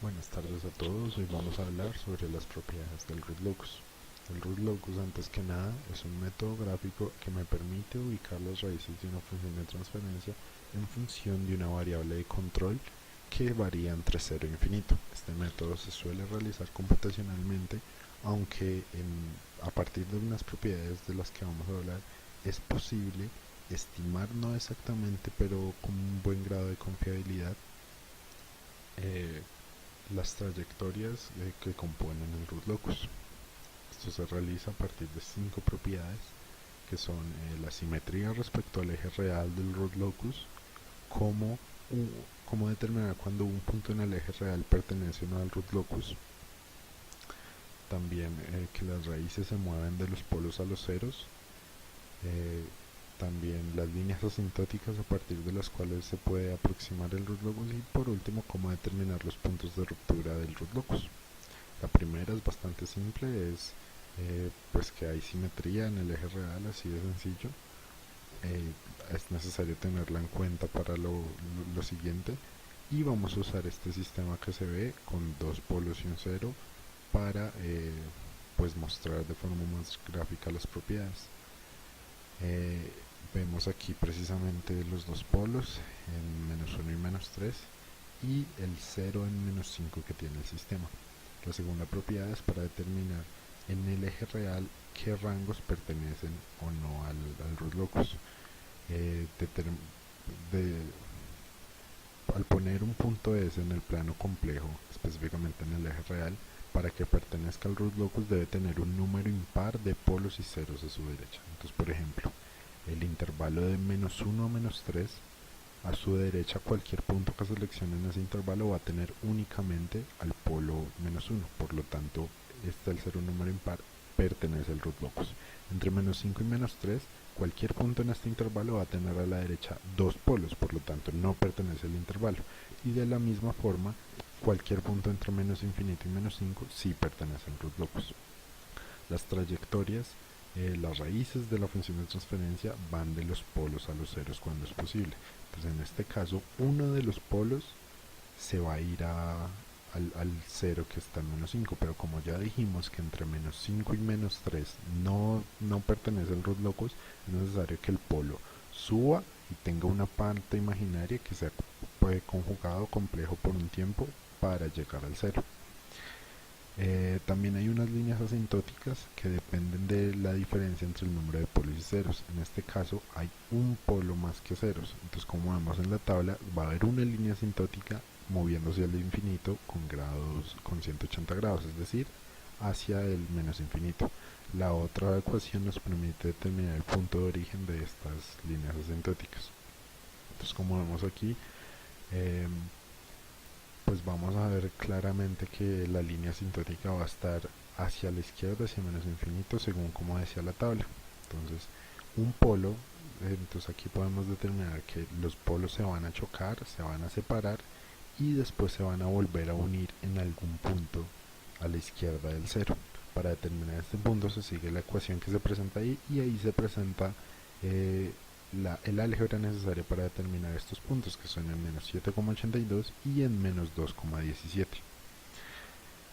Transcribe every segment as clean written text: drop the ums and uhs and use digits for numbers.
Buenas tardes a todos, hoy vamos a hablar sobre las propiedades del root locus. El root locus, antes que nada, es un método gráfico que me permite ubicar las raíces de una función de transferencia en función de una variable de control que varía entre 0 e infinito. Este método se suele realizar computacionalmente, aunque a partir de unas propiedades de las que vamos a hablar, es posible estimar, no exactamente, pero con un buen grado de confiabilidad, eh, las trayectorias que componen el root locus. Esto se realiza a partir de 5 propiedades que son la simetría respecto al eje real del root locus, cómo, cómo determinar cuando un punto en el eje real pertenece o no al root locus, también que las raíces se mueven de los polos a los ceros, eh, también las líneas asintóticas a partir de las cuales se puede aproximar el root locus y por último cómo determinar los puntos de ruptura del root locus. La primera es bastante simple, es pues que hay simetría en el eje real, así de sencillo. Es necesario tenerla en cuenta para lo siguiente, y vamos a usar este sistema que se ve con dos polos y un cero para pues mostrar de forma más gráfica las propiedades. Vemos aquí precisamente los dos polos en menos 1 y menos 3 y el 0 en menos 5 que tiene el sistema. La segunda propiedad es para determinar en el eje real qué rangos pertenecen o no al root locus. Al poner un punto S en el plano complejo, específicamente en el eje real, para que pertenezca al root locus debe tener un número impar de polos y ceros a su derecha. Entonces, por ejemplo, el intervalo de menos 1 a menos 3, a su derecha cualquier punto que seleccione en ese intervalo va a tener únicamente al polo menos 1, por lo tanto al ser un número impar pertenece al root locus. Entre menos 5 y menos 3, cualquier punto en este intervalo va a tener a la derecha dos polos, por lo tanto no pertenece al intervalo. Y de la misma forma, cualquier punto entre menos infinito y menos 5 sí pertenece al root locus. Las trayectorias, las raíces de la función de transferencia van de los polos a los ceros cuando es posible. Entonces en este caso uno de los polos se va a ir al 0 que está en menos 5, pero como ya dijimos que entre menos 5 y menos 3 no pertenece al root locus, es necesario que el polo suba y tenga una parte imaginaria que sea conjugado complejo por un tiempo para llegar al 0. También hay unas líneas asintóticas que dependen de la diferencia entre el número de polos y ceros. En este caso hay un polo más que ceros. Entonces, como vemos en la tabla, va a haber una línea asintótica moviéndose al infinito con 180 grados, es decir, hacia el menos infinito. La otra ecuación nos permite determinar el punto de origen de estas líneas asintóticas. Entonces, como vemos aquí, pues vamos a ver claramente que la línea asintótica va a estar hacia la izquierda, hacia menos infinito, según como decía la tabla. Entonces, un polo, entonces aquí podemos determinar que los polos se van a chocar, se van a separar y después se van a volver a unir en algún punto a la izquierda del cero. Para determinar este punto se sigue la ecuación que se presenta ahí, y ahí se presenta el álgebra necesaria para determinar estos puntos, que son en menos 7,82 y en menos 2,17.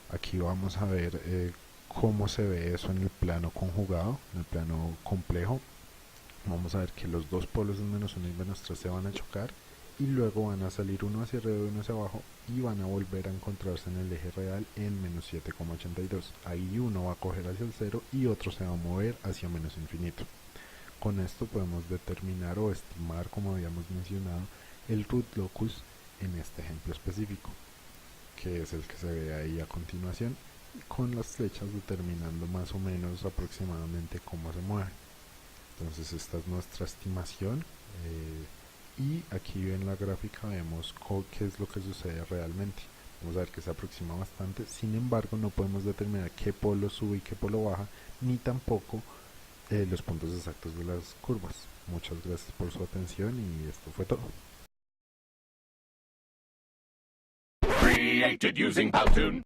Aquí vamos a ver cómo se ve eso en el plano conjugado, en el plano complejo. Vamos a ver que los dos polos en menos 1 y menos 3 se van a chocar y luego van a salir uno hacia arriba y uno hacia abajo y van a volver a encontrarse en el eje real en menos 7,82. Ahí uno va a coger hacia el 0 y otro se va a mover hacia menos infinito. Con esto podemos determinar o estimar, como habíamos mencionado, el root locus en este ejemplo específico, que es el que se ve ahí a continuación, con las flechas determinando más o menos aproximadamente cómo se mueve. Entonces esta es nuestra estimación, y aquí en la gráfica vemos qué es lo que sucede realmente. Vamos a ver que se aproxima bastante, sin embargo no podemos determinar qué polo sube y qué polo baja, ni tampoco los puntos exactos de las curvas. Muchas gracias por su atención y esto fue todo. Created using Powtoon.